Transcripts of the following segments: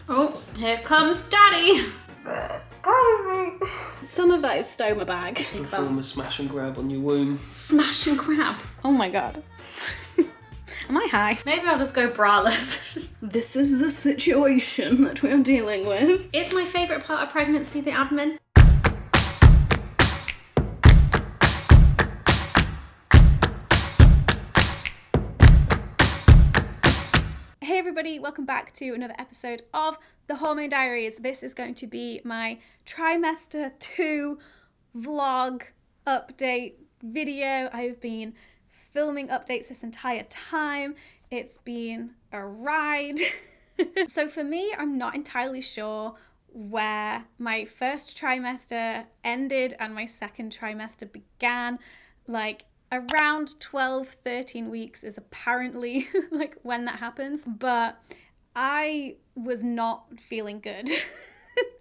Oh, here comes Daddy. Some of that is stoma bag. Perform a smash and grab on your womb. Smash and grab. Oh my god. Am I high? Maybe I'll just go braless. This is the situation that we're dealing with. Is my favourite part of pregnancy the admin? Hey everybody, welcome back to another episode of the Hormone Diaries. This is going to be my trimester 2 vlog update video. I've been filming updates this entire time. It's been a ride. So for me, I'm not entirely sure where my first trimester ended and my second trimester began. Like, around 12-13 weeks is apparently like when that happens, but I was not feeling good.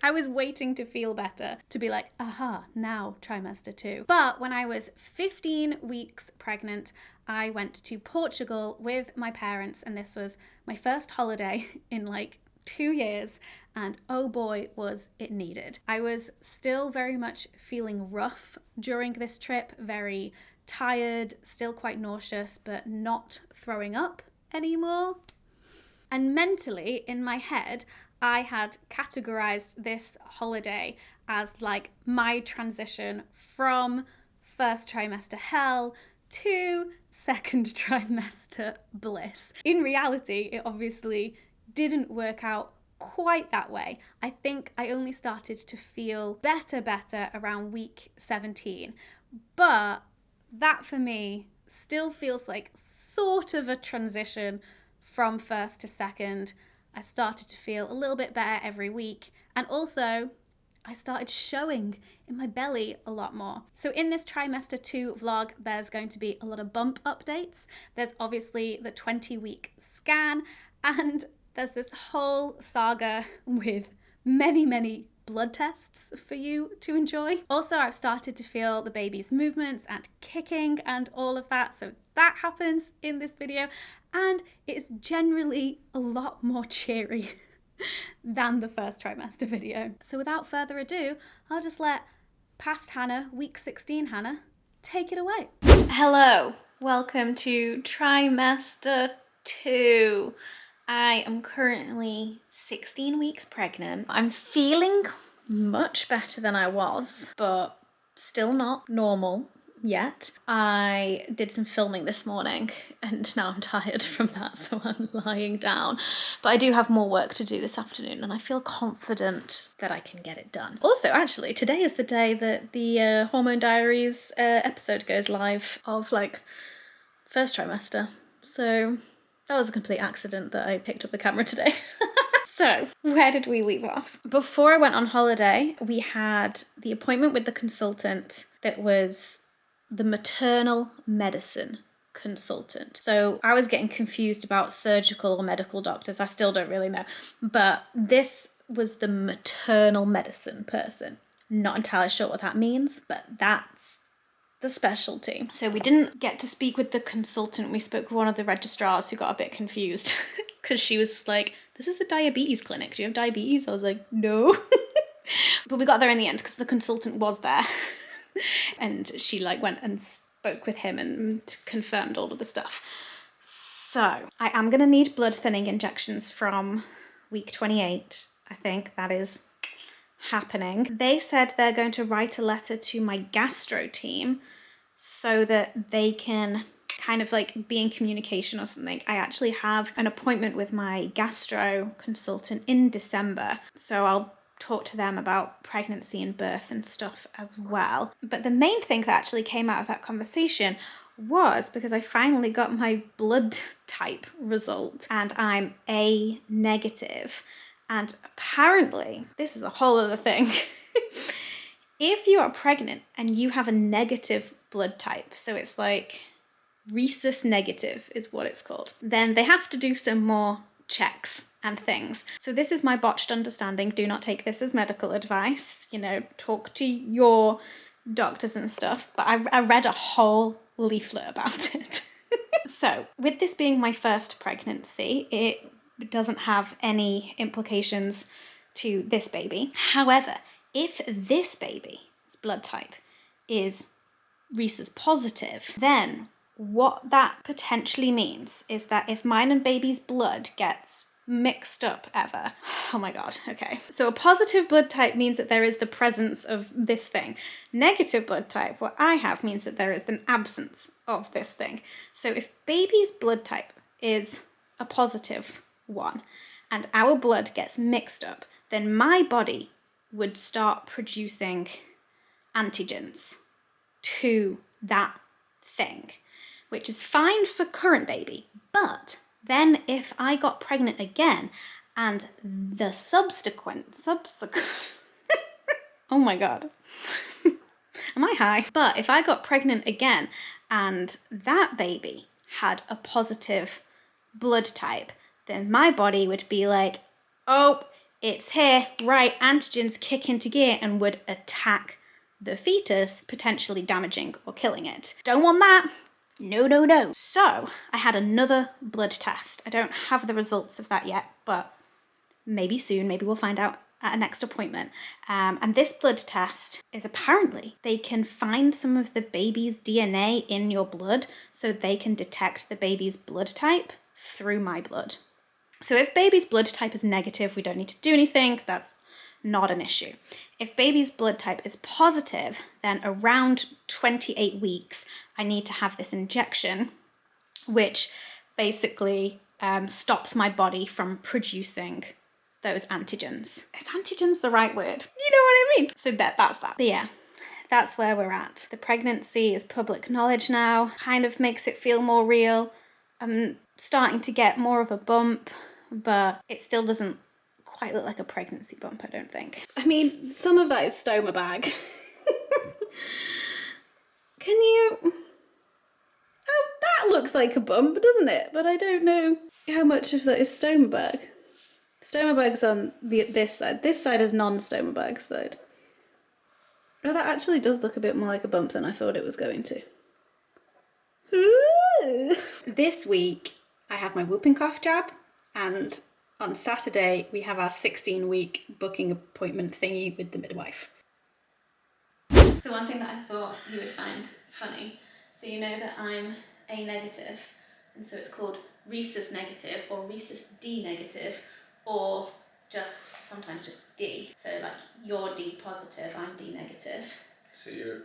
I was waiting to feel better to be like, aha, now trimester 2. But when I was 15 weeks pregnant, I went to Portugal with my parents, and this was my first holiday in like 2 years, and oh boy, was it needed. I was still very much feeling rough during this trip, very tired, still quite nauseous, but not throwing up anymore. And mentally, in my head, I had categorized this holiday as like my transition from first trimester hell to second trimester bliss. In reality, it obviously didn't work out quite that way. I think I only started to feel better around week 17, but that for me still feels like sort of a transition from first to second. I started to feel a little bit better every week, and also I started showing in my belly a lot more. So in this trimester 2 vlog, there's going to be a lot of bump updates. There's obviously the 20-week scan, and there's this whole saga with many blood tests for you to enjoy. Also, I've started to feel the baby's movements and kicking and all of that, so that happens in this video, and it's generally a lot more cheery than the first trimester video. So without further ado, I'll just let past Hannah, week 16 Hannah, take it away. Hello, welcome to trimester 2. I am currently 16 weeks pregnant. I'm feeling much better than I was, but still not normal yet. I did some filming this morning and now I'm tired from that, so I'm lying down. But I do have more work to do this afternoon and I feel confident that I can get it done. Also, actually, today is the day that the Hormone Diaries episode goes live of like first trimester. So that was a complete accident that I picked up the camera today. So, where did we leave off? Before I went on holiday, we had the appointment with the consultant that was the maternal medicine consultant. So I was getting confused about surgical or medical doctors. I still don't really know. But this was the maternal medicine person. Not entirely sure what that means, but that's the specialty. So we didn't get to speak with the consultant. We spoke with one of the registrars who got a bit confused because she was like, this is the diabetes clinic. Do you have diabetes? I was like, no. But we got there in the end because the consultant was there. And she like went and spoke with him and confirmed all of the stuff. So I am going to need blood thinning injections from week 28. I think that is happening. They said they're going to write a letter to my gastro team so that they can kind of like be in communication or something. I actually have an appointment with my gastro consultant in December, so I'll talk to them about pregnancy and birth and stuff as well. But the main thing that actually came out of that conversation was because I finally got my blood type result and I'm A negative. And apparently, this is a whole other thing. If you are pregnant and you have a negative blood type, so it's like rhesus negative is what it's called, then they have to do some more checks and things. So this is my botched understanding. Do not take this as medical advice. You know, talk to your doctors and stuff. But I read a whole leaflet about it. So with this being my first pregnancy, it doesn't have any implications to this baby. However, if this baby's blood type is rhesus positive, then what that potentially means is that if mine and baby's blood gets mixed up ever, oh my god, okay. So a positive blood type means that there is the presence of this thing. Negative blood type, what I have, means that there is an absence of this thing. So if baby's blood type is a positive one and our blood gets mixed up, then my body would start producing antigens to that thing, which is fine for current baby. But then if I got pregnant again and the subsequent, oh my god, am I high? But if I got pregnant again and that baby had a positive blood type, then my body would be like, oh, it's here, right, antigens kick into gear, and would attack the fetus, potentially damaging or killing it. Don't want that. No, no, no. So I had another blood test. I don't have the results of that yet, but maybe soon, maybe we'll find out at a next appointment. And this blood test is apparently they can find some of the baby's DNA in your blood so they can detect the baby's blood type through my blood. So if baby's blood type is negative, we don't need to do anything. That's not an issue. If baby's blood type is positive, then around 28 weeks, I need to have this injection, which basically stops my body from producing those antigens. Is antigens the right word? You know what I mean? So that's that. But yeah, that's where we're at. The pregnancy is public knowledge now, kind of makes it feel more real. I'm starting to get more of a bump, but it still doesn't quite look like a pregnancy bump, I don't think. I mean, some of that is stoma bag. Can you... Oh, that looks like a bump, doesn't it? But I don't know how much of that is stoma bag. Stoma bag's on this side. This side is non-stoma bag side. Oh, that actually does look a bit more like a bump than I thought it was going to. This week, I have my whooping cough jab, and on Saturday, we have our 16-week booking appointment thingy with the midwife. So one thing that I thought you would find funny, so you know that I'm A negative, and so it's called rhesus negative or rhesus D negative, or sometimes just D. So like you're D positive, I'm D negative. So you're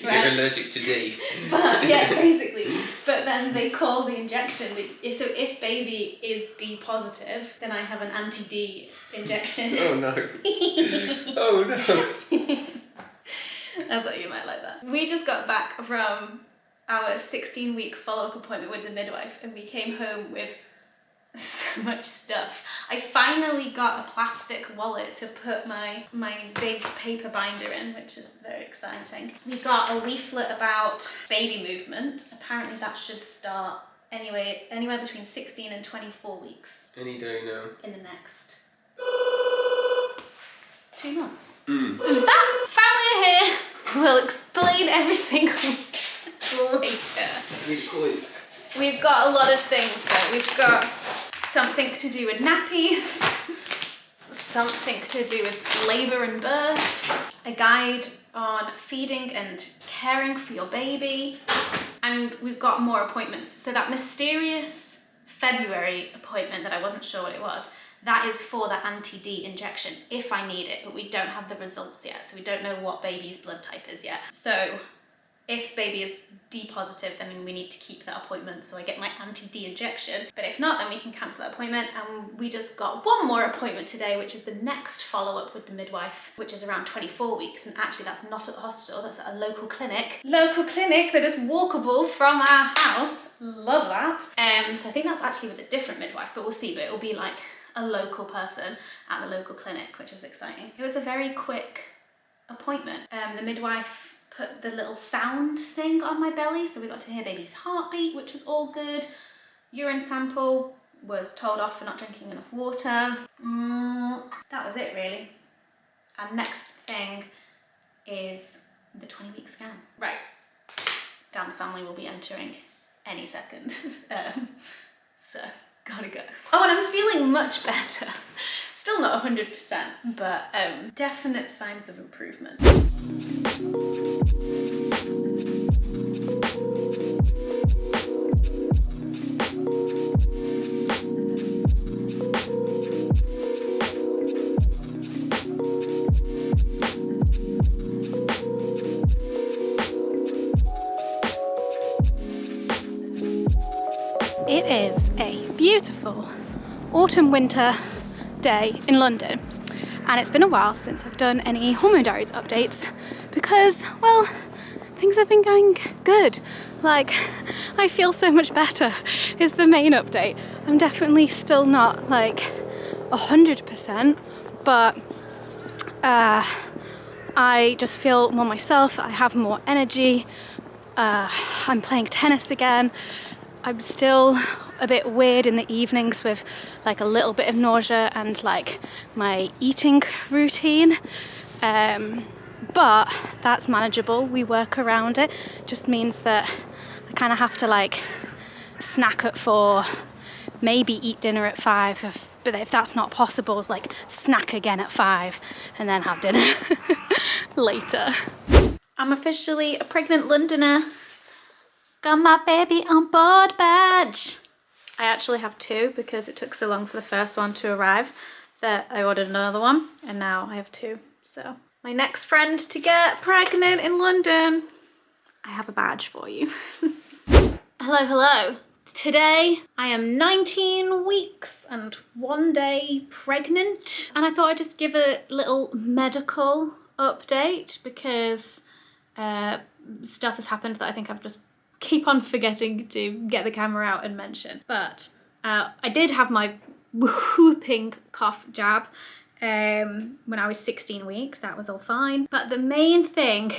Right. allergic to D. But yeah, basically. But then they call the injection. So if baby is D positive, then I have an anti-D injection. Oh no. Oh no. I thought you might like that. We just got back from our 16-week follow-up appointment with the midwife, and we came home with so much stuff. I finally got a plastic wallet to put my big paper binder in, which is very exciting. We got a leaflet about baby movement. Apparently that should start anywhere between 16 and 24 weeks. Any day now. In the next 2 months. Who's that? Family are here. We'll explain everything later. We've got a lot of things though. We've got something to do with nappies, something to do with labour and birth, a guide on feeding and caring for your baby, and we've got more appointments. So that mysterious February appointment that I wasn't sure what it was, that is for the anti-D injection if I need it, but we don't have the results yet, so we don't know what baby's blood type is yet. So if baby is D positive, then we need to keep that appointment so I get my anti-D injection. But if not, then we can cancel that appointment. And we just got one more appointment today, which is the next follow-up with the midwife, which is around 24 weeks. And actually that's not at the hospital, that's at a local clinic. Local clinic that is walkable from our house. Love that. So I think that's actually with a different midwife, but we'll see. But it'll be like a local person at the local clinic, which is exciting. It was a very quick appointment. The midwife put the little sound thing on my belly, so we got to hear baby's heartbeat, which was all good. Urine sample was told off for not drinking enough water. That was it really. Our next thing is the 20-week scan. Right, Dan's family will be entering any second. So gotta go. Oh, and I'm feeling much better. Still not 100%, but definite signs of improvement. It is a beautiful autumn-winter day in London, and it's been a while since I've done any Hormone Diaries updates because, well, things have been going good. Like, I feel so much better is the main update. I'm definitely still not like 100%, but I just feel more myself. I have more energy. I'm playing tennis again. I'm still a bit weird in the evenings with like a little bit of nausea and like my eating routine. But that's manageable. We work around it. Just means that I kind of have to like snack at 4, maybe eat dinner at 5. But if that's not possible, like snack again at 5 and then have dinner later. I'm officially a pregnant Londoner. Got my baby on board badge. I actually have 2 because it took so long for the first one to arrive that I ordered another one and now I have 2. So my next friend to get pregnant in London, I have a badge for you. Hello, hello. Today I am 19 weeks and 1 day pregnant, and I thought I'd just give a little medical update because stuff has happened that I think I've just keep on forgetting to get the camera out and mention. But I did have my whooping cough jab when I was 16 weeks. That was all fine. But the main thing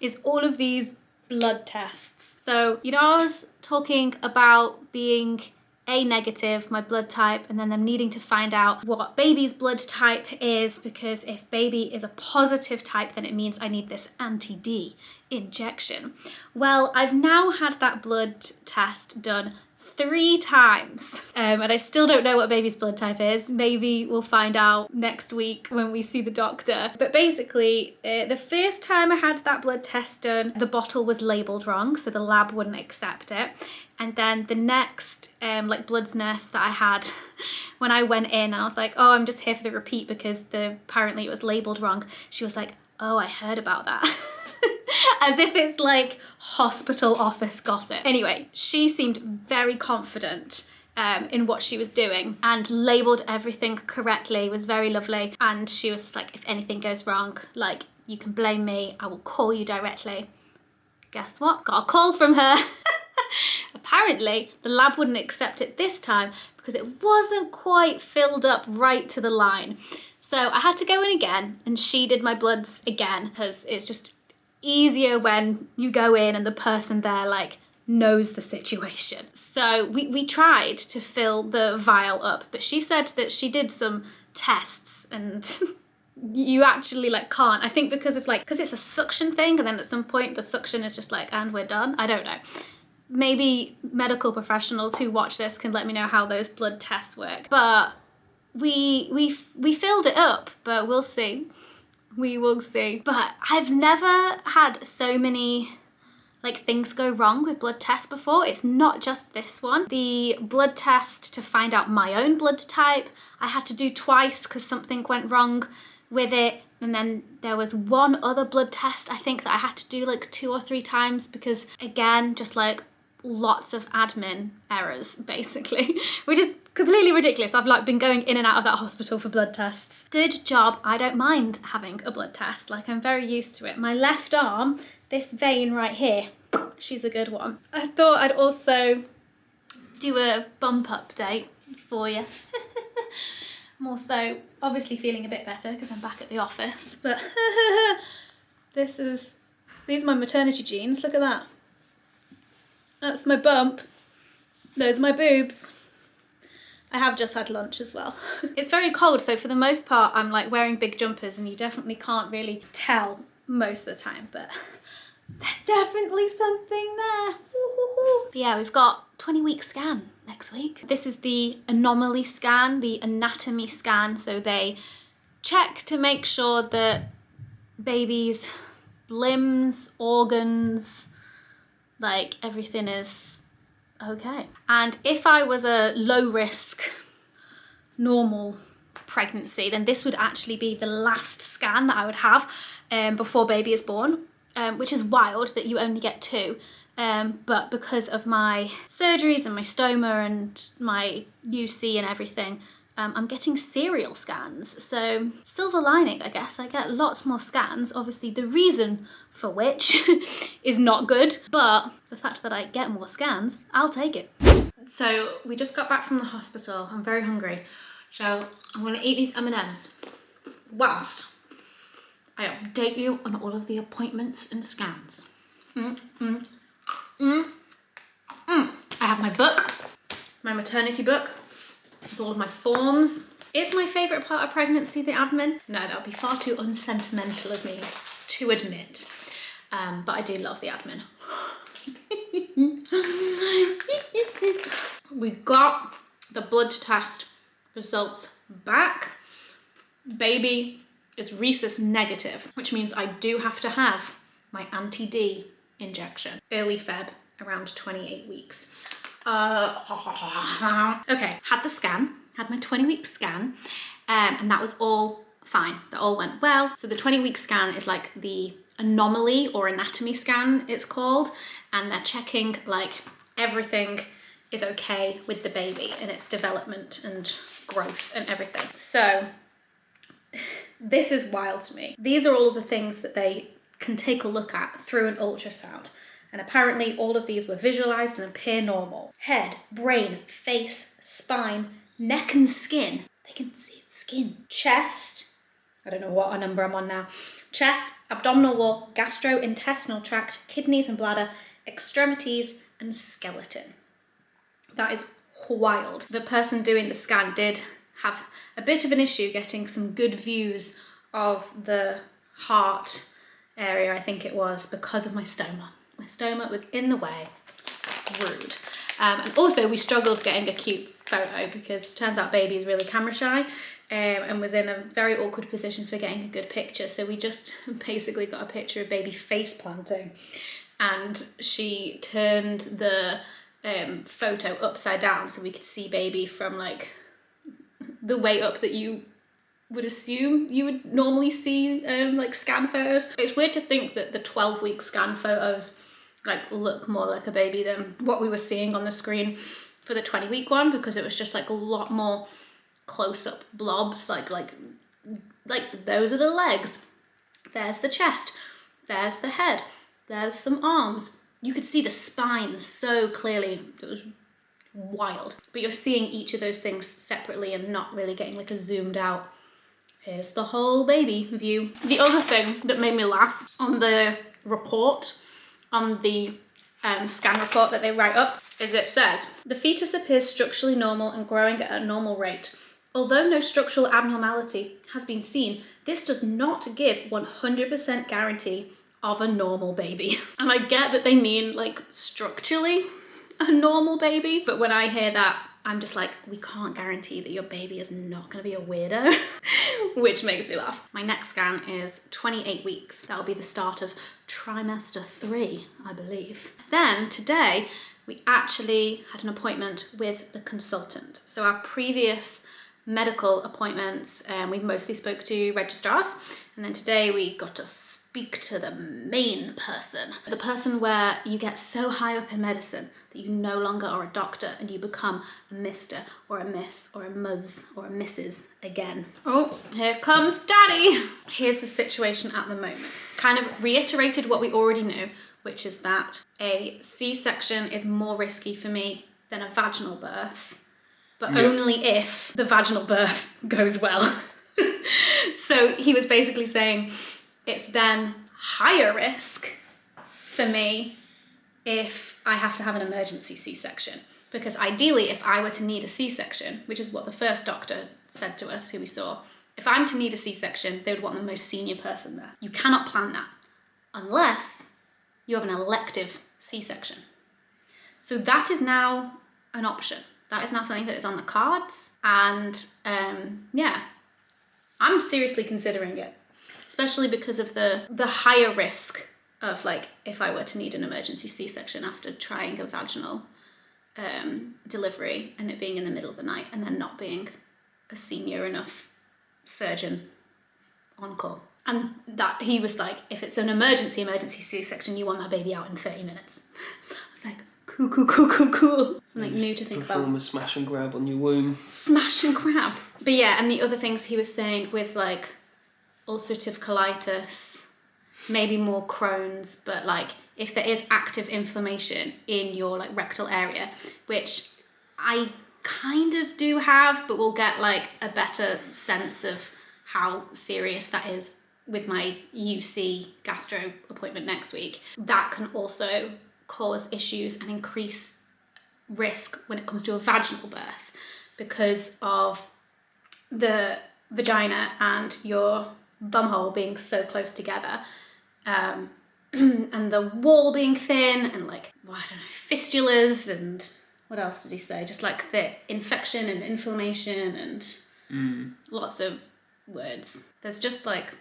is all of these blood tests. So, you know, I was talking about being A negative, my blood type, and then them needing to find out what baby's blood type is, because if baby is a positive type, then it means I need this anti-D injection. Well, I've now had that blood test done 3 times, and I still don't know what baby's blood type is. Maybe we'll find out next week when we see the doctor. But basically, the first time I had that blood test done, the bottle was labelled wrong, so the lab wouldn't accept it. And then the next like bloods nurse that I had, when I went in and I was like, oh, I'm just here for the repeat because apparently it was labelled wrong, she was like, oh, I heard about that. As if it's like hospital office gossip. Anyway, she seemed very confident in what she was doing and labelled everything correctly, was very lovely. And she was just like, if anything goes wrong, like, you can blame me, I will call you directly. Guess what? Got a call from her. Apparently, the lab wouldn't accept it this time because it wasn't quite filled up right to the line. So I had to go in again and she did my bloods again because it's just easier when you go in and the person there like knows the situation. So we tried to fill the vial up, but she said that she did some tests and you actually like can't. I think because it's a suction thing, and then at some point the suction is just like, and we're done. I don't know. Maybe medical professionals who watch this can let me know how those blood tests work. But we filled it up, but we'll see. We will see. But I've never had so many like things go wrong with blood tests before. It's not just this one. The blood test to find out my own blood type, I had to do twice because something went wrong with it. And then there was one other blood test I think that I had to do like 2 or 3 times because, again, just like lots of admin errors basically, which is completely ridiculous. I've like been going in and out of that hospital for blood tests. Good job, I don't mind having a blood test. Like, I'm very used to it. My left arm, this vein right here, she's a good one. I thought I'd also do a bump update for you. I'm also obviously feeling a bit better because I'm back at the office, but these are my maternity jeans. Look at that. That's my bump. Those are my boobs. I have just had lunch as well. It's very cold, so for the most part I'm like wearing big jumpers and you definitely can't really tell most of the time, but there's definitely something there. But yeah, we've got 20-week scan next week. This is the anomaly scan, the anatomy scan. So they check to make sure that baby's limbs, organs, like everything is okay. And if I was a low risk, normal pregnancy, then this would actually be the last scan that I would have before baby is born, which is wild that you only get 2. But because of my surgeries and my stoma and my UC and everything, I'm getting serial scans. So silver lining, I guess. I get lots more scans. Obviously the reason for which is not good, but the fact that I get more scans, I'll take it. So we just got back from the hospital. I'm very hungry. So I'm gonna eat these M&Ms whilst I update you on all of the appointments and scans. I have my book, my maternity book, with all of my forms. Is my favourite part of pregnancy the admin? No, that would be far too unsentimental of me to admit. But I do love the admin. We got the blood test results back. Baby is rhesus negative, which means I do have to have my anti-D injection. Early Feb, around 28 weeks. Okay, had the scan, had my 20-week scan, and that was all fine. That all went well. So the 20-week scan is like the anomaly or anatomy scan, it's called, and they're checking like everything is okay with the baby and its development and growth and everything. So this is wild to me. These are all of the things that they can take a look at through an ultrasound. And apparently all of these were visualized and appear normal. Head, brain, face, spine, neck and skin. They can see its skin. Chest, I don't know what number I'm on now. Chest, abdominal wall, gastrointestinal tract, kidneys and bladder, extremities and skeleton. That is wild. The person doing the scan did have a bit of an issue getting some good views of the heart area, I think it was, because of my stoma. My stoma was in the way. Rude. And also we struggled getting a cute photo because it turns out baby is really camera shy and was in a very awkward position for getting a good picture. So we just basically got a picture of baby face planting, and she turned the photo upside down so we could see baby from like the way up that you would assume you would normally see like scan photos. It's weird to think that the 12-week scan photos like look more like a baby than what we were seeing on the screen for the 20-week one, because it was just like a lot more close-up blobs, like those are the legs, there's the chest, there's the head, there's some arms. You could see the spine so clearly. It was wild. But you're seeing each of those things separately and not really getting like a zoomed out, here's the whole baby view. The other thing that made me laugh on the report, on the scan report that they write up, is it says, the fetus appears structurally normal and growing at a normal rate. Although no structural abnormality has been seen, this does not give 100% guarantee of a normal baby. And I get that they mean like structurally a normal baby, but when I hear that, I'm just like, we can't guarantee that your baby is not gonna be a weirdo, which makes me laugh. My next scan is 28 weeks. That'll be the start of trimester 3, I believe. Then today, we actually had an appointment with the consultant. So our previous medical appointments, we mostly spoke to registrars, and then today we got to speak to the main person. The person where you get so high up in medicine that you no longer are a doctor and you become a Mr. or a Miss or a Ms. or a Mrs. again. Oh, here comes Daddy! Here's the situation at the moment. Kind of reiterated what we already knew, which is that a C-section is more risky for me than a vaginal birth, but only if the vaginal birth goes well. So he was basically saying it's then higher risk for me if I have to have an emergency C-section. Because ideally, if I were to need a C-section, which is what the first doctor said to us, who we saw, if I'm to need a C-section, they would want the most senior person there. You cannot plan that unless you have an elective C-section. So that is now an option. that is now something that is on the cards. And yeah, I'm seriously considering it, especially because of the higher risk of like if I were to need an emergency C-section after trying a vaginal delivery and it being in the middle of the night and then not being a senior enough surgeon on call. And that he was like, if it's an emergency C-section, you want that baby out in 30 minutes. I was like, cool. Something new to think about. Perform a smash and grab on your womb. Smash and grab. But yeah, and the other things he was saying with like ulcerative colitis, maybe more Crohn's, but like if there is active inflammation in your like rectal area, which I kind of do have, but we'll get like a better sense of how serious that is with my UC gastro appointment next week. That can also cause issues and increase risk when it comes to a vaginal birth because of the vagina and your bumhole being so close together, and the wall being thin, and like, well, I don't know, fistulas, and what else did he say? Just like the infection and inflammation and lots of words. There's just like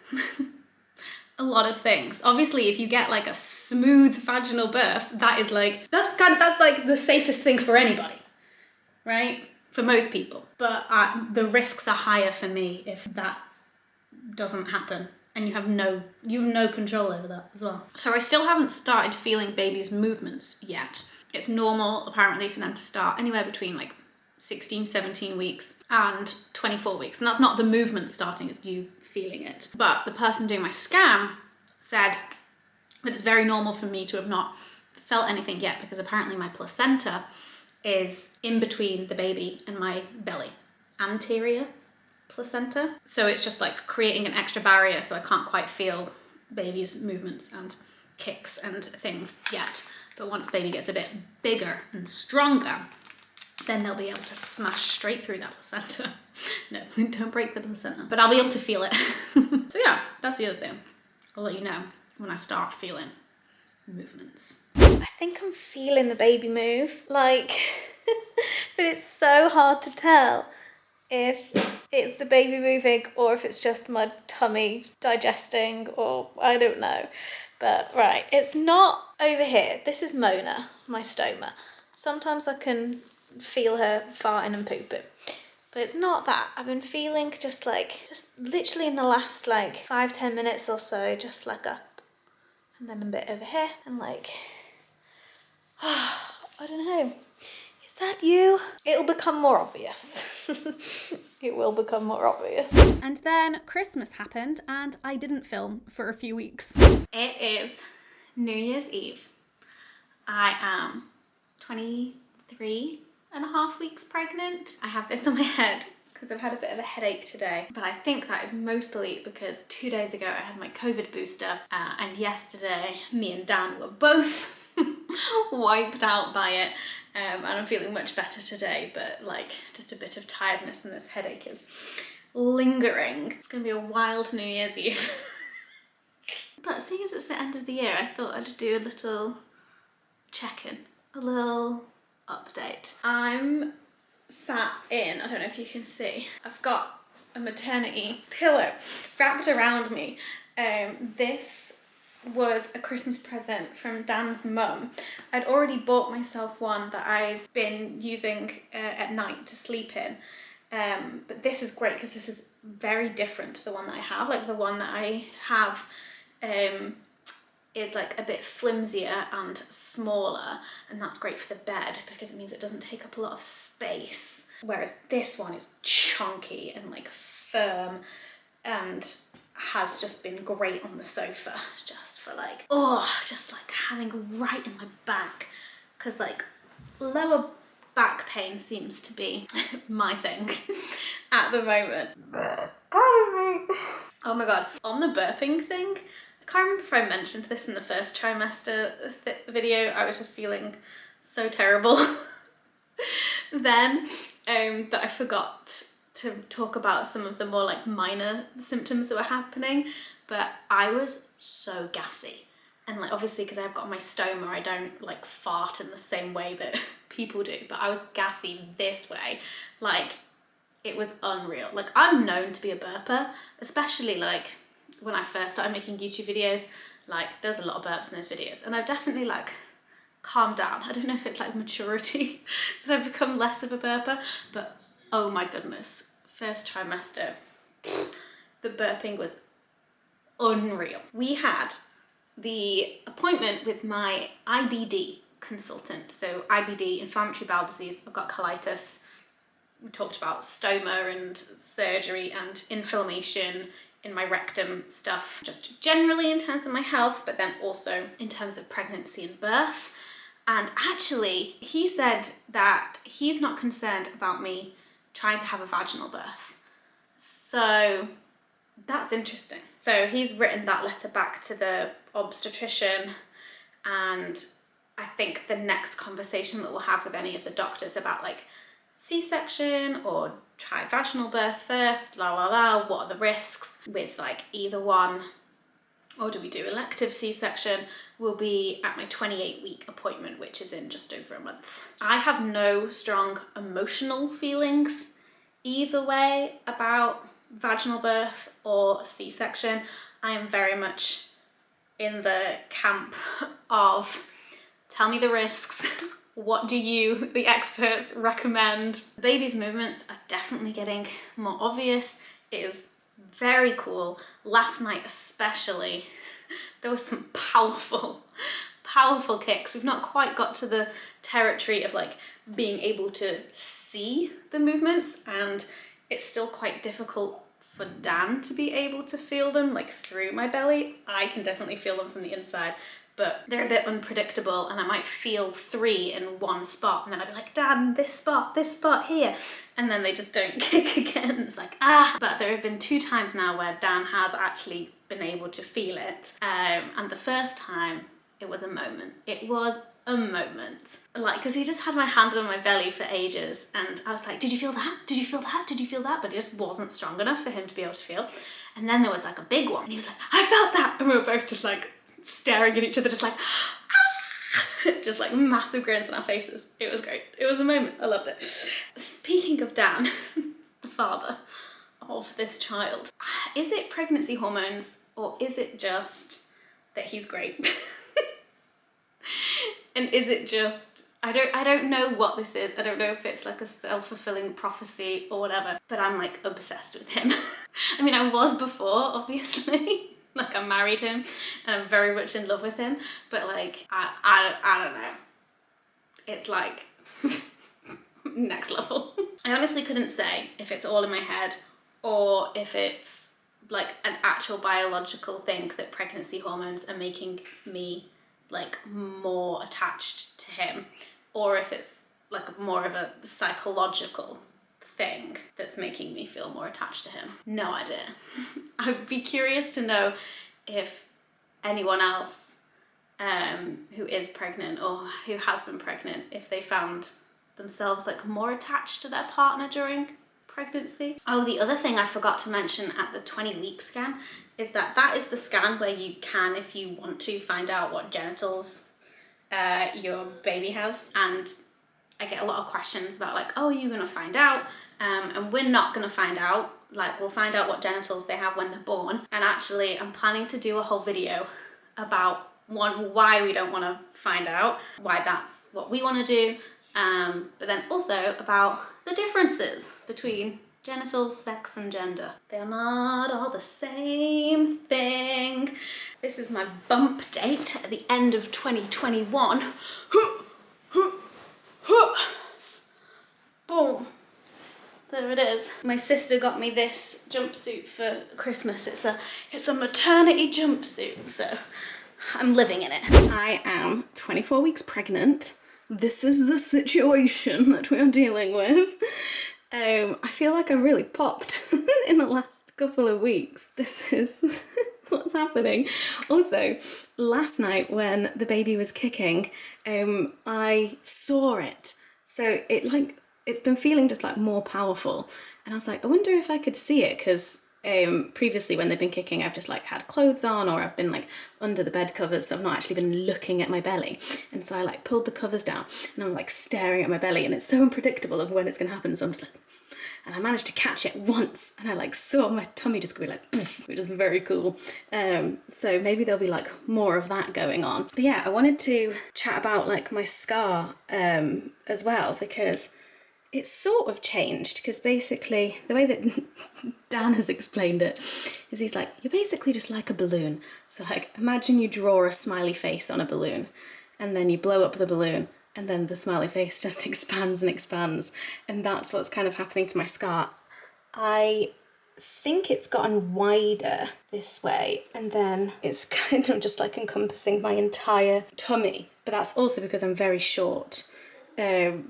a lot of things. Obviously, if you get like a smooth vaginal birth, that is like, that's like the safest thing for anybody, right? For most people. But the risks are higher for me if that doesn't happen, and you have no control over that as well. So I still haven't started feeling baby's movements yet. It's normal apparently for them to start anywhere between like 16, 17 weeks and 24 weeks. And that's not the movement starting, it's you feeling it. But the person doing my scan said that it's very normal for me to have not felt anything yet because apparently my placenta is in between the baby and my belly, anterior placenta. So it's just like creating an extra barrier, so I can't quite feel baby's movements and kicks and things yet. But once baby gets a bit bigger and stronger, then they'll be able to smash straight through that placenta. No, don't break the placenta. But I'll be able to feel it. So yeah, that's the other thing. I'll let you know when I start feeling movements. I think I'm feeling the baby move, like, but it's so hard to tell if it's the baby moving or if it's just my tummy digesting, or I don't know. But right, it's not over here. This is Mona, my stoma. Sometimes I can feel her farting and pooping, but it's not that. I've been feeling just literally in the last like 5-10 minutes or so, just like up and then a bit over here and like, I don't know. Is that you? It'll become more obvious. It will become more obvious. And then Christmas happened and I didn't film for a few weeks. It is New Year's Eve. I am 23.5 weeks pregnant. I have this on my head because I've had a bit of a headache today, but I think that is mostly because 2 days ago I had my COVID booster, and yesterday me and Dan were both wiped out by it, and I'm feeling much better today, but like just a bit of tiredness and this headache is lingering. It's gonna be a wild New Year's Eve. But seeing as it's the end of the year, I thought I'd do a little check-in, a little update. I'm sat in, I don't know if you can see, I've got a maternity pillow wrapped around me. This was a Christmas present from Dan's mum. I'd already bought myself one that I've been using at night to sleep in, but this is great because this is very different to the one that I have. Like the one that I have is like a bit flimsier and smaller, and that's great for the bed because it means it doesn't take up a lot of space, whereas this one is chunky and like firm and has just been great on the sofa, just for like, just like having right in my back, because like lower back pain seems to be my thing at the moment. Oh my god, on the burping thing, I can't remember if I mentioned this in the first trimester video. I was just feeling so terrible then that I forgot to talk about some of the more like minor symptoms that were happening, but I was so gassy. And like obviously because I've got my stoma, I don't like fart in the same way that people do, but I was gassy this way. Like it was unreal. Like I'm known to be a burper, especially like when I first started making YouTube videos, like there's a lot of burps in those videos, and I've definitely like calmed down. I don't know if it's like maturity that I've become less of a burper, but oh my goodness, first trimester, the burping was unreal. We had the appointment with my IBD consultant. So IBD, inflammatory bowel disease, I've got colitis. We talked about stoma and surgery and inflammation in my rectum stuff, just generally in terms of my health, but then also in terms of pregnancy and birth. And actually, he said that he's not concerned about me trying to have a vaginal birth. So that's interesting. So he's written that letter back to the obstetrician, and I think the next conversation that we'll have with any of the doctors about like C-section or try vaginal birth first, la la la, what are the risks with like either one, or do we do elective C-section, will be at my 28-week appointment, which is in just over a month. I have no strong emotional feelings either way about vaginal birth or C-section. I am very much in the camp of tell me the risks. What do you, the experts, recommend? The baby's movements are definitely getting more obvious. It is very cool. Last night especially, there was some powerful kicks. We've not quite got to the territory of like being able to see the movements, and it's still quite difficult for Dan to be able to feel them like through my belly. I can definitely feel them from the inside, but they're a bit unpredictable, and I might feel 3 in one spot and then I'd be like, Dan, this spot here, and then they just don't kick again. It's like, ah. But there have been 2 times now where Dan has actually been able to feel it, and the first time it was a moment. It was a moment. Like, because he just had my hand on my belly for ages, and I was like, did you feel that? Did you feel that? Did you feel that? But it just wasn't strong enough for him to be able to feel. And then there was like a big one, and he was like, I felt that! And we were both just like staring at each other, just like, ah! Just like massive grins on our faces. It was great. It was a moment. I loved it. Speaking of Dan, the father of this child, is it pregnancy hormones, or is it just that he's great? And is it just, I don't know what this is. I don't know if it's like a self-fulfilling prophecy or whatever, but I'm like obsessed with him. I mean, I was before, obviously. Like I married him and I'm very much in love with him, but like, I don't know. It's like next level. I honestly couldn't say if it's all in my head or if it's like an actual biological thing that pregnancy hormones are making me like more attached to him, or if it's like more of a psychological thing that's making me feel more attached to him. No idea. I'd be curious to know if anyone else who is pregnant or who has been pregnant, if they found themselves like more attached to their partner during pregnancy. Oh, the other thing I forgot to mention at the 20-week scan is that is the scan where you can, if you want to, find out what genitals your baby has. And I get a lot of questions about like, oh, are you gonna find out? And we're not gonna find out. Like, we'll find out what genitals they have when they're born. And actually, I'm planning to do a whole video about why we don't want to find out, why that's what we want to do, but then also about the differences between genitals, sex, and gender. They're not all the same thing. This is my bump date at the end of 2021. Boom. There it is. My sister got me this jumpsuit for Christmas. It's a maternity jumpsuit, so I'm living in it. I am 24 weeks pregnant. This is the situation that we are dealing with. I feel like I've really popped in the last couple of weeks. This is what's happening. Also, last night when the baby was kicking, I saw it. So it's been feeling just like more powerful. And I was like, I wonder if I could see it, because Previously when they've been kicking, I've just like had clothes on, or I've been like under the bed covers, so I've not actually been looking at my belly. And so I like pulled the covers down and I'm like staring at my belly, and it's so unpredictable of when it's gonna happen. So I'm just like, and I managed to catch it once, and I like saw my tummy just go like poof, which is very cool. So maybe there'll be like more of that going on. But yeah, I wanted to chat about like my scar as well, because it's sort of changed, because basically the way that Dan has explained it is he's like, you're basically just like a balloon. So like, imagine you draw a smiley face on a balloon, and then you blow up the balloon, and then the smiley face just expands and expands. And that's what's kind of happening to my scar. I think it's gotten wider this way, and then it's kind of just like encompassing my entire tummy. But that's also because I'm very short. So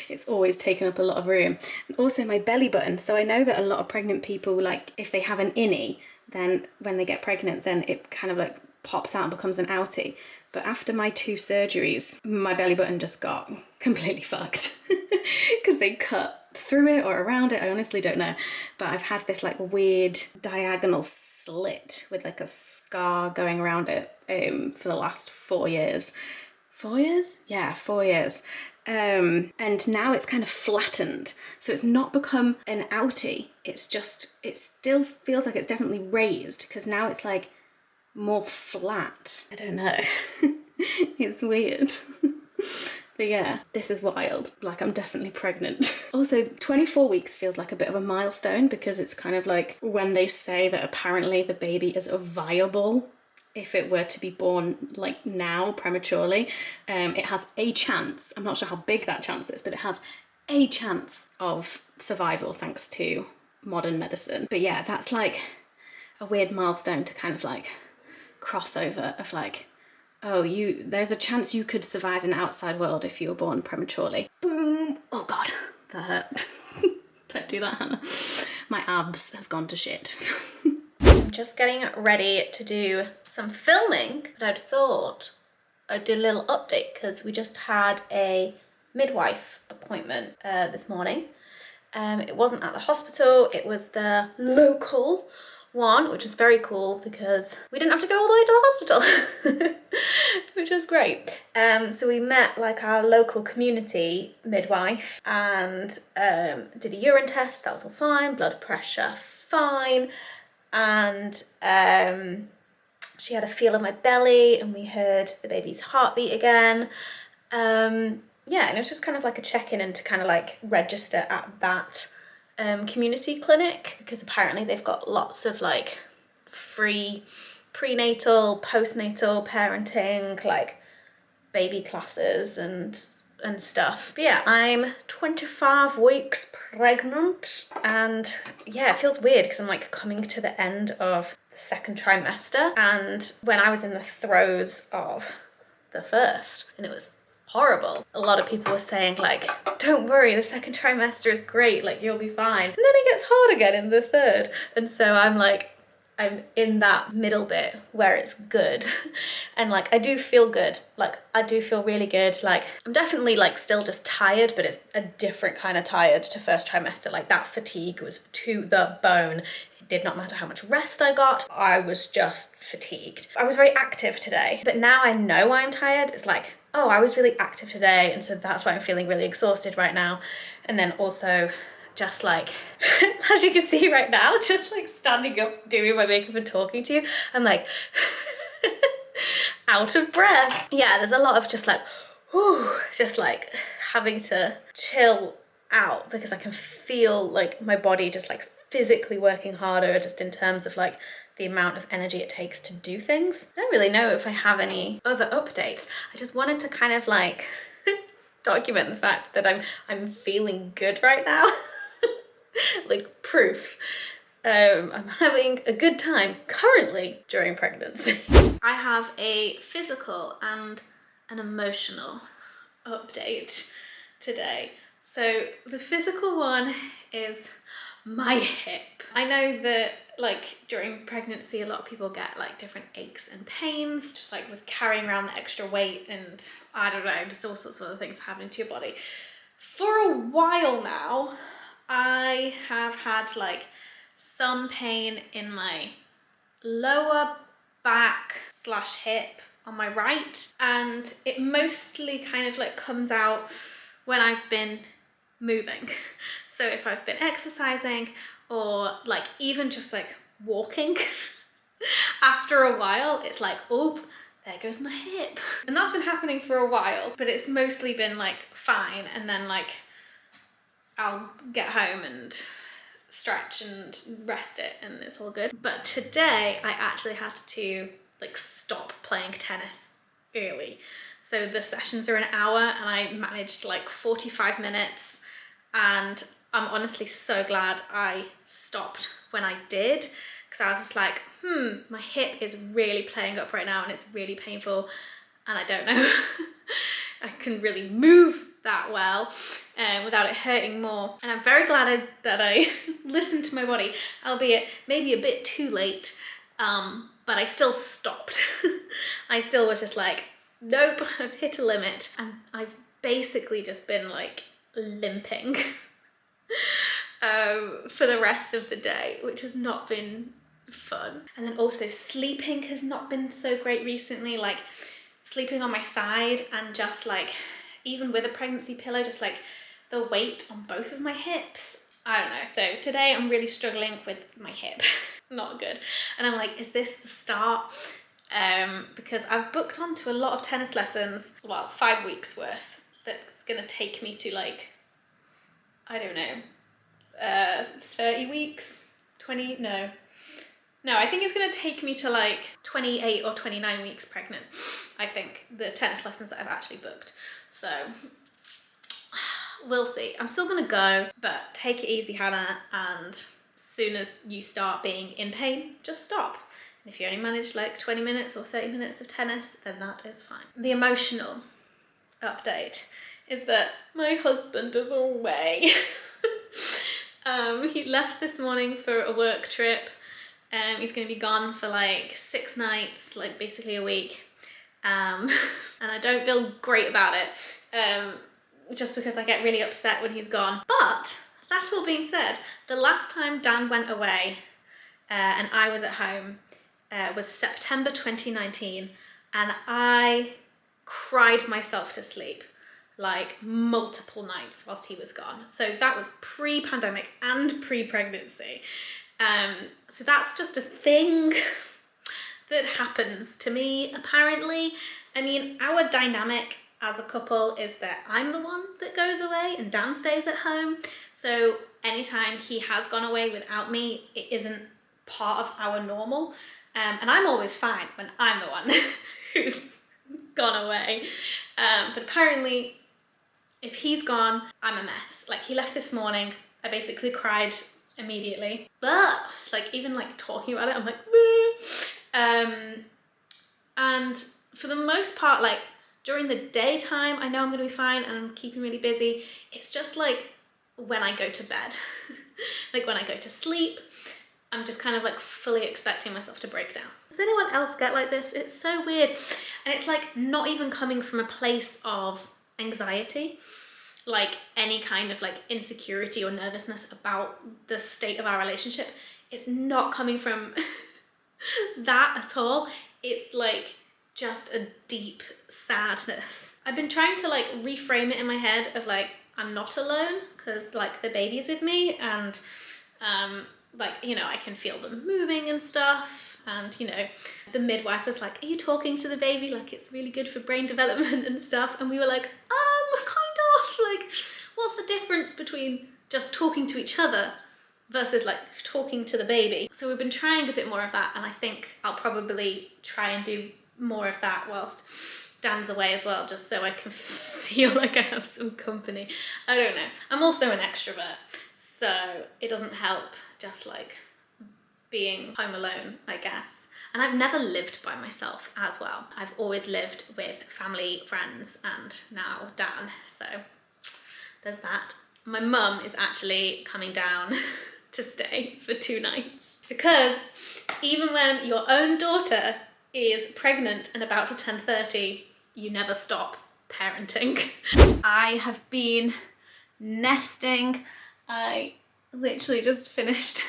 it's always taken up a lot of room. And also my belly button. So I know that a lot of pregnant people, like if they have an innie, then when they get pregnant, then it kind of like pops out and becomes an outie. But after my 2 surgeries, my belly button just got completely fucked because they cut through it or around it. I honestly don't know. But I've had this like weird diagonal slit with like a scar going around it for the last 4 years. 4 years? Yeah, 4 years. And now it's kind of flattened. So it's not become an outie. It's just, it still feels like it's definitely raised, because now it's like more flat. I don't know. It's weird. But yeah, this is wild. Like, I'm definitely pregnant. Also, 24 weeks feels like a bit of a milestone, because it's kind of like when they say that apparently the baby is viable if it were to be born like now prematurely. It has a chance, I'm not sure how big that chance is, but it has a chance of survival thanks to modern medicine. But yeah, that's like a weird milestone to kind of like cross over of like, oh, there's a chance you could survive in the outside world if you were born prematurely. Boom! Oh God, that hurt. Don't do that, Hannah. My abs have gone to shit. I'm just getting ready to do some filming, but I'd thought I'd do a little update because we just had a midwife appointment this morning. It wasn't at the hospital, it was the local one, which was very cool because we didn't have to go all the way to the hospital, which was great. So we met like our local community midwife and did a urine test, that was all fine, blood pressure fine, and she had a feel of my belly and we heard the baby's heartbeat again. Yeah, and it was just kind of like a check-in and to kind of like register at that community clinic, because apparently they've got lots of like free prenatal, postnatal parenting, like baby classes and stuff. But yeah, I'm 25 weeks pregnant, and yeah, it feels weird because I'm like coming to the end of the 2nd trimester, and when I was in the throes of the 1st, and it was horrible. A lot of people were saying like, don't worry, the 2nd trimester is great, like you'll be fine. And then it gets hard again in the 3rd. And so I'm like, I'm in that middle bit where it's good. And like, I do feel good. Like, I do feel really good. Like, I'm definitely like still just tired, but it's a different kind of tired to 1st trimester. Like that fatigue was to the bone. It did not matter how much rest I got. I was just fatigued. I was very active today, but now I know I'm tired. It's like, oh, I was really active today, and so that's why I'm feeling really exhausted right now. And then also just like, as you can see right now, just like standing up, doing my makeup and talking to you, I'm like out of breath. Yeah, there's a lot of just like, whew, just like having to chill out, because I can feel like my body just like physically working harder, just in terms of like the amount of energy it takes to do things. I don't really know if I have any other updates. I just wanted to kind of like document the fact that I'm feeling good right now. Like proof. I'm having a good time currently during pregnancy. I have a physical and an emotional update today. So the physical one is my hip. I know that like during pregnancy a lot of people get like different aches and pains, just like with carrying around the extra weight, and I don't know, just all sorts of other things happening to your body. For a while now, I have had like some pain in my lower back / hip on my right, and it mostly kind of like comes out when I've been moving. So if I've been exercising or like even just like walking, after a while it's like, oh, there goes my hip. And that's been happening for a while, but it's mostly been like fine, and then like I'll get home and stretch and rest it and it's all good. But today I actually had to like stop playing tennis early. So the sessions are an hour and I managed like 45 minutes, and I'm honestly so glad I stopped when I did, because I was just like, my hip is really playing up right now and it's really painful, and I don't know I can really move that well without it hurting more. And I'm very glad that I listened to my body, albeit maybe a bit too late, but I still stopped. I still was just like, nope, I've hit a limit. And I've basically just been like limping for the rest of the day, which has not been fun. And then also sleeping has not been so great recently, like sleeping on my side, and just like, even with a pregnancy pillow, just like the weight on both of my hips. I don't know. So today I'm really struggling with my hip. It's not good. And I'm like, is this the start? Because I've booked onto a lot of tennis lessons, well, 5 weeks worth. That's gonna take me to like, I don't know, 30 weeks, 20, no, I think it's gonna take me to like 28 or 29 weeks pregnant, I think, the tennis lessons that I've actually booked. So we'll see. I'm still gonna go, but take it easy, Hannah, and as soon as you start being in pain, just stop. And if you only manage like 20 minutes or 30 minutes of tennis, then that is fine. The emotional update is that my husband is away. He left this morning for a work trip. He's gonna be gone for like 6 nights, like basically a week. And I don't feel great about it, just because I get really upset when he's gone. But that all being said, the last time Dan went away and I was at home was September 2019, and I cried myself to sleep like multiple nights whilst he was gone. So that was pre-pandemic and pre-pregnancy. So that's just a thing that happens to me, apparently. I mean, our dynamic as a couple is that I'm the one that goes away and Dan stays at home. So anytime he has gone away without me, it isn't part of our normal. And I'm always fine when I'm the one who's gone away. But apparently, if he's gone, I'm a mess. Like, he left this morning, I basically cried immediately. But like, even like talking about it, I'm like, and for the most part, like during the daytime, I know I'm gonna be fine and I'm keeping really busy. It's just like when I go to bed, like when I go to sleep, I'm just kind of like fully expecting myself to break down. Does anyone else get like this? It's so weird. And it's like not even coming from a place of anxiety, like any kind of like insecurity or nervousness about the state of our relationship. It's not coming from that at all. It's like just a deep sadness. I've been trying to like reframe it in my head of like, I'm not alone, because like the baby's with me, and like, you know, I can feel them moving and stuff. And you know, the midwife was like, are you talking to the baby? Like, it's really good for brain development and stuff. And we were like, kind of, like, what's the difference between just talking to each other versus like talking to the baby? So we've been trying a bit more of that, and I think I'll probably try and do more of that whilst Dan's away as well, just so I can feel like I have some company. I don't know. I'm also an extrovert, so it doesn't help just like being home alone, I guess. And I've never lived by myself as well. I've always lived with family, friends, and now Dan. So there's that. My mum is actually coming down to stay for 2 nights, because even when your own daughter is pregnant and about to turn 30, you never stop parenting. I have been nesting I literally just finished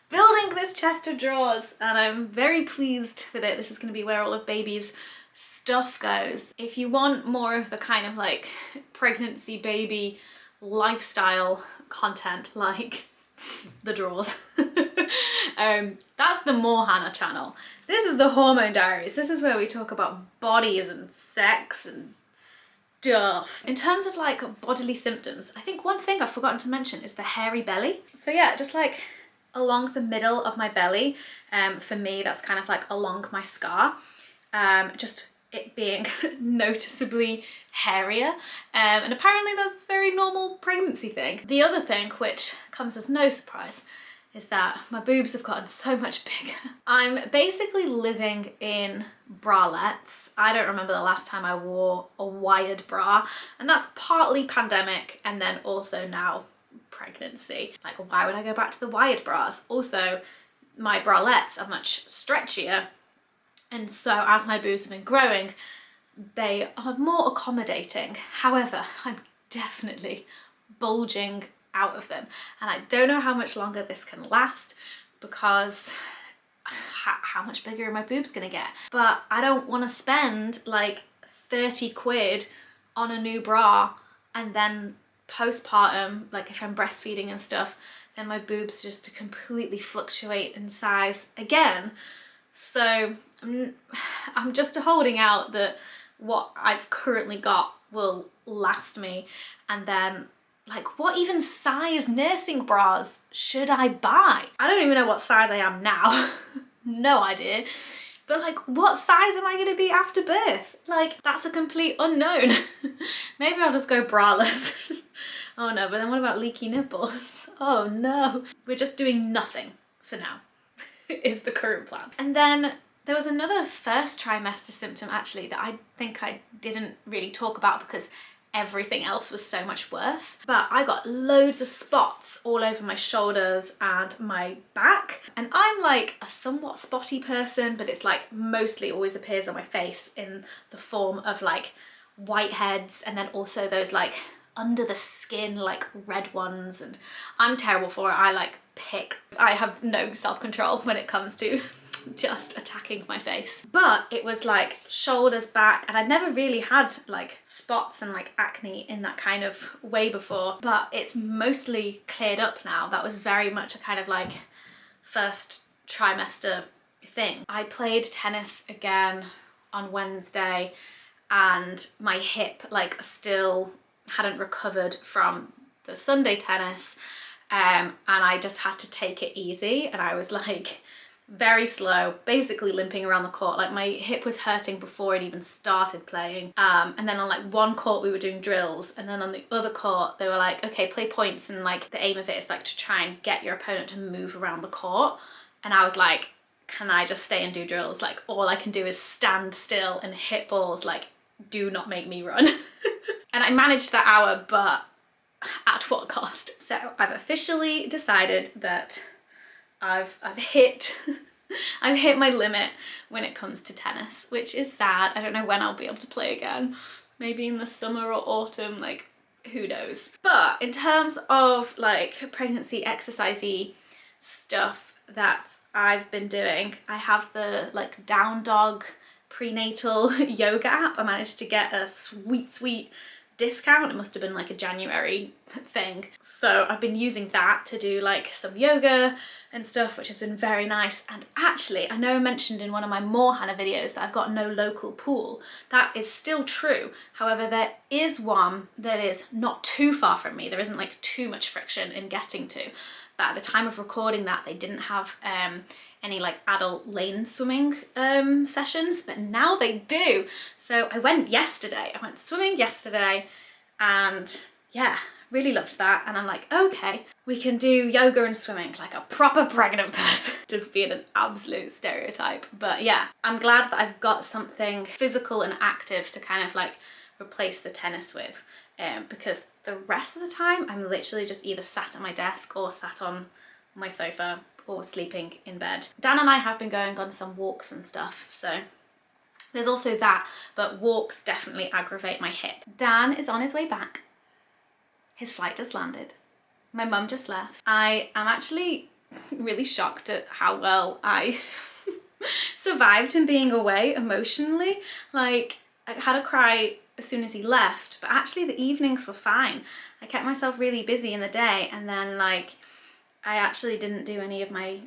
building this chest of drawers and I'm very pleased with it. This is going to be where all of baby's stuff goes. If you want more of the kind of like pregnancy baby lifestyle content like the drawers, that's the More Hannah channel. This is the Hormone Diaries. This is where we talk about bodies and sex and stuff. In terms of like bodily symptoms, I think one thing I've forgotten to mention is the hairy belly. So yeah, just like along the middle of my belly, for me that's kind of like along my scar, just it being noticeably hairier, and apparently that's a very normal pregnancy thing. The other thing, which comes as no surprise, is that my boobs have gotten so much bigger. I'm basically living in bralettes. I don't remember the last time I wore a wired bra, and that's partly pandemic and then also now pregnancy. Like, why would I go back to the wired bras? Also, my bralettes are much stretchier, and so as my boobs have been growing, they are more accommodating. However, I'm definitely bulging out of them, and I don't know how much longer this can last because how much bigger are my boobs gonna get? But I don't want to spend like 30 quid on a new bra and then postpartum, like if I'm breastfeeding and stuff, then my boobs just completely fluctuate in size again. So I'm just holding out that what I've currently got will last me, and then like what even size nursing bras should I buy? I don't even know what size I am now. No idea. But like, what size am I gonna be after birth? Like, that's a complete unknown. Maybe I'll just go braless. Oh no, but then what about leaky nipples? Oh no. We're just doing nothing for now, is the current plan. And then there was another first trimester symptom actually that I think I didn't really talk about because everything else was so much worse. But I got loads of spots all over my shoulders and my back. And I'm like a somewhat spotty person, but it's like mostly always appears on my face in the form of like whiteheads, and then also those like under the skin like red ones, and I'm terrible for it. I like pick. I have no self-control when it comes to just attacking my face. But it was like shoulders, back, and I'd never really had like spots and like acne in that kind of way before, but it's mostly cleared up now. That was very much a kind of like first trimester thing. I played tennis again on Wednesday and my hip like still hadn't recovered from the Sunday tennis, and I just had to take it easy, and I was like very slow, basically limping around the court. Like my hip was hurting before it even started playing. And then on like one court we were doing drills, and then on the other court they were like, okay, play points, and like the aim of it is like to try and get your opponent to move around the court. And I was like, can I just stay and do drills? Like all I can do is stand still and hit balls, like do not make me run. And I managed that hour, but at what cost? So I've officially decided that I've hit I've hit my limit when it comes to tennis, which is sad. I don't know when I'll be able to play again. Maybe in the summer or autumn, like who knows. But in terms of like pregnancy exercise-y stuff that I've been doing, I have the like Down Dog prenatal yoga app. I managed to get a sweet discount. It must have been like a January thing. So I've been using that to do like some yoga and stuff, which has been very nice. And actually, I know I mentioned in one of my More Hannah videos that I've got no local pool. That is still true. However, there is one that is not too far from me. There isn't like too much friction in getting to. But at the time of recording that, they didn't have any like adult lane swimming sessions, but now they do. So I went yesterday. I went swimming yesterday, and yeah, really loved that. And I'm like, okay, we can do yoga and swimming like a proper pregnant person. Just being an absolute stereotype. But yeah, I'm glad that I've got something physical and active to kind of like replace the tennis with, because the rest of the time I'm literally just either sat at my desk or sat on my sofa or sleeping in bed. Dan and I have been going on some walks and stuff, so there's also that, but walks definitely aggravate my hip. Dan is on his way back. His flight just landed. My mum just left. I am actually really shocked at how well I survived him being away emotionally. Like, I had a cry as soon as he left, but actually the evenings were fine. I kept myself really busy in the day, and then like I actually didn't do any of my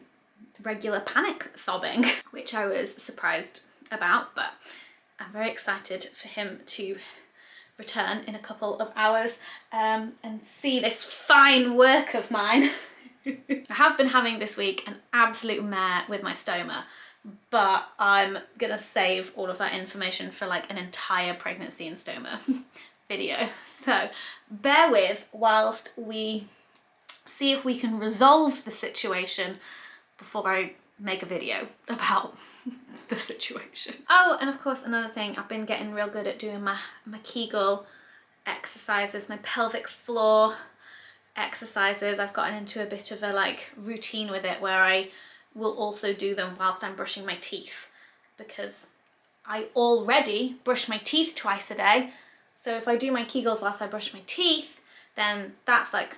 regular panic sobbing, which I was surprised about, but I'm very excited for him to return in a couple of hours and see this fine work of mine. I have been having this week an absolute mare with my stoma, but I'm gonna save all of that information for like an entire pregnancy and stoma video. So bear with whilst we see if we can resolve the situation before I make a video about the situation. Oh, and of course another thing, I've been getting real good at doing my Kegel exercises, my pelvic floor exercises. I've gotten into a bit of a like routine with it where I will also do them whilst I'm brushing my teeth, because I already brush my teeth twice a day. So if I do my Kegels whilst I brush my teeth, then that's like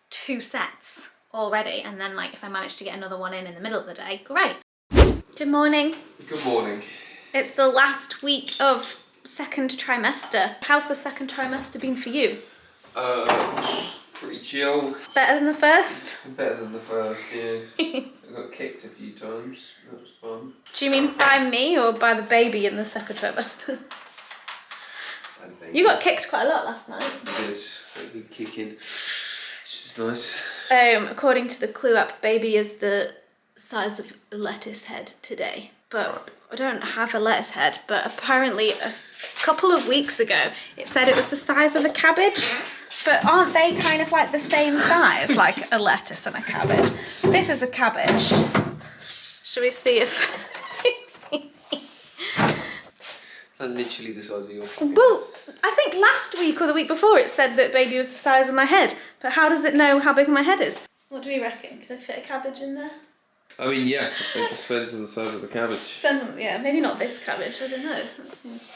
2 sets already. And then like if I manage to get another one in the middle of the day, great. Good morning. Good morning. It's the last week of second trimester. How's the second trimester been for you? Pretty chill. Better than the first? Better than the first, yeah. I got kicked a few times. That was fun. Do you mean by me or by the baby in the second trimester? You got kicked quite a lot last night. I did. A good kicking, which is nice. According to the clue app, baby is the size of a lettuce head today. But I don't have a lettuce head, but apparently a couple of weeks ago it said it was the size of a cabbage. But aren't they kind of like the same size, like a lettuce and a cabbage? This is a cabbage. Shall we see if... That's literally the size of your fucking Well, head. I think last week or the week before it said that baby was the size of my head. But how does it know how big my head is? What do we reckon? Could I fit a cabbage in there? I mean, yeah, it just depends on the size of the cabbage. Yeah, maybe not this cabbage, I don't know. That seems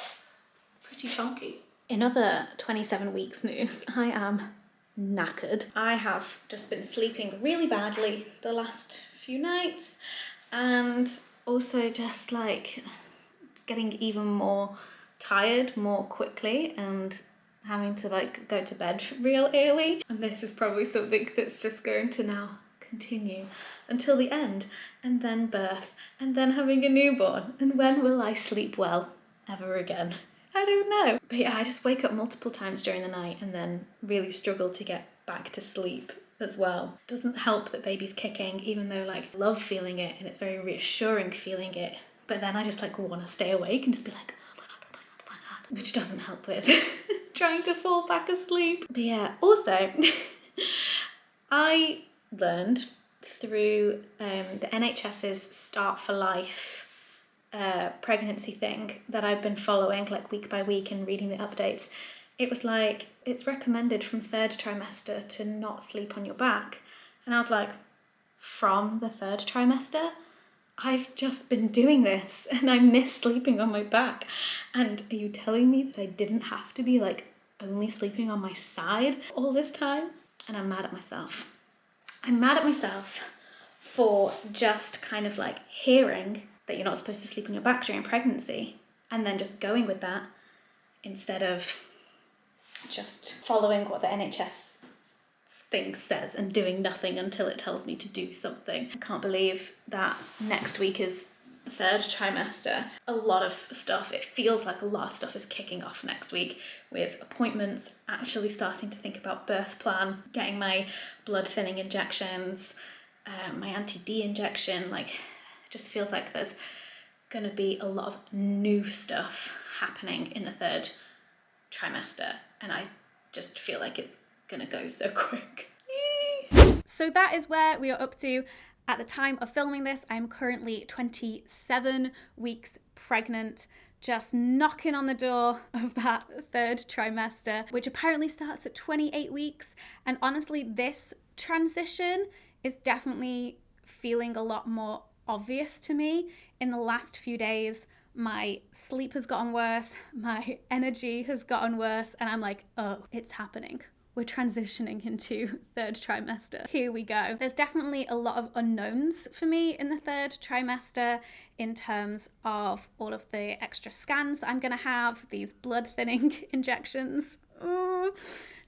pretty chunky. In other 27 weeks news, I am knackered. I have just been sleeping really badly the last few nights, and also just like getting even more tired more quickly and having to like go to bed real early. And this is probably something that's just going to now continue until the end, and then birth, and then having a newborn. And when will I sleep well ever again? I don't know. But yeah, I just wake up multiple times during the night and then really struggle to get back to sleep as well. Doesn't help that baby's kicking, even though like I love feeling it and it's very reassuring feeling it. But then I just like want to stay awake and just be like, oh my God, oh my God, oh my God, which doesn't help with trying to fall back asleep. But yeah, also I learned through the NHS's Start for Life pregnancy thing that I've been following like week by week and reading the updates. It was like, it's recommended from 3rd trimester to not sleep on your back. And I was like, from the 3rd trimester? I've just been doing this and I miss sleeping on my back. And are you telling me that I didn't have to be like only sleeping on my side all this time? And I'm mad at myself. I'm mad at myself for just kind of like hearing that you're not supposed to sleep on your back during pregnancy and then just going with that instead of just following what the NHS thing says and doing nothing until it tells me to do something. I can't believe that next week is 3rd trimester. A lot of stuff, it feels like a lot of stuff is kicking off next week with appointments, actually starting to think about birth plan, getting my blood thinning injections, my anti-D injection. Like, it just feels like there's gonna be a lot of new stuff happening in the 3rd trimester, and I just feel like it's gonna go so quick. So that is where we are up to at the time of filming this. I'm currently 27 weeks pregnant, just knocking on the door of that 3rd trimester, which apparently starts at 28 weeks. And honestly, this transition is definitely feeling a lot more obvious to me. In the last few days, my sleep has gotten worse, my energy has gotten worse, and I'm like, oh, it's happening. we're transitioning into third trimester. Here we go. There's definitely a lot of unknowns for me in the third trimester in terms of all of the extra scans that I'm gonna have, these blood thinning injections. Ooh,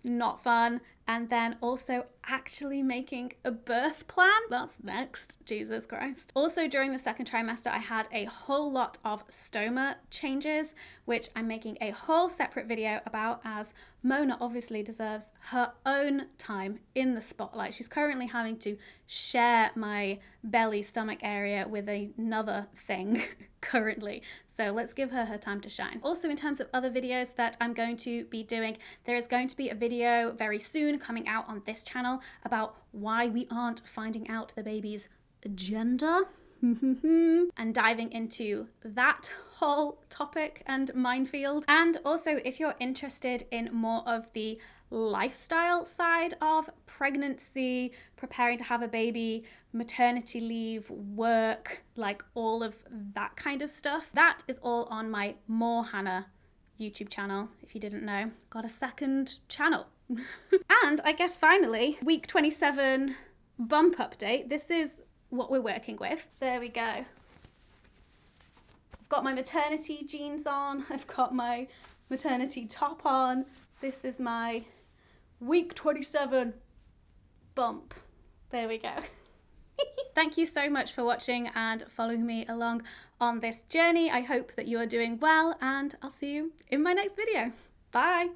not fun. And then also actually making a birth plan. That's next, Jesus Christ. Also during the second trimester, I had a whole lot of stoma changes, which I'm making a whole separate video about, as Mona obviously deserves her own time in the spotlight. She's currently having to share my belly stomach area with another thing currently. So let's give her her time to shine. Also, in terms of other videos that I'm going to be doing, there is going to be a video very soon coming out on this channel about why we aren't finding out the baby's gender and diving into that whole topic and minefield. And also, if you're interested in more of the lifestyle side of pregnancy, preparing to have a baby, maternity leave, work, like all of that kind of stuff, that is all on my More Hannah YouTube channel. If you didn't know, got a second channel. And I guess finally, week 27 bump update. This is what we're working with. There we go. I've got my maternity jeans on. I've got my maternity top on. This is my week 27 bump. There we go. Thank you so much for watching and following me along on this journey. I hope that you are doing well, and I'll see you in my next video. Bye.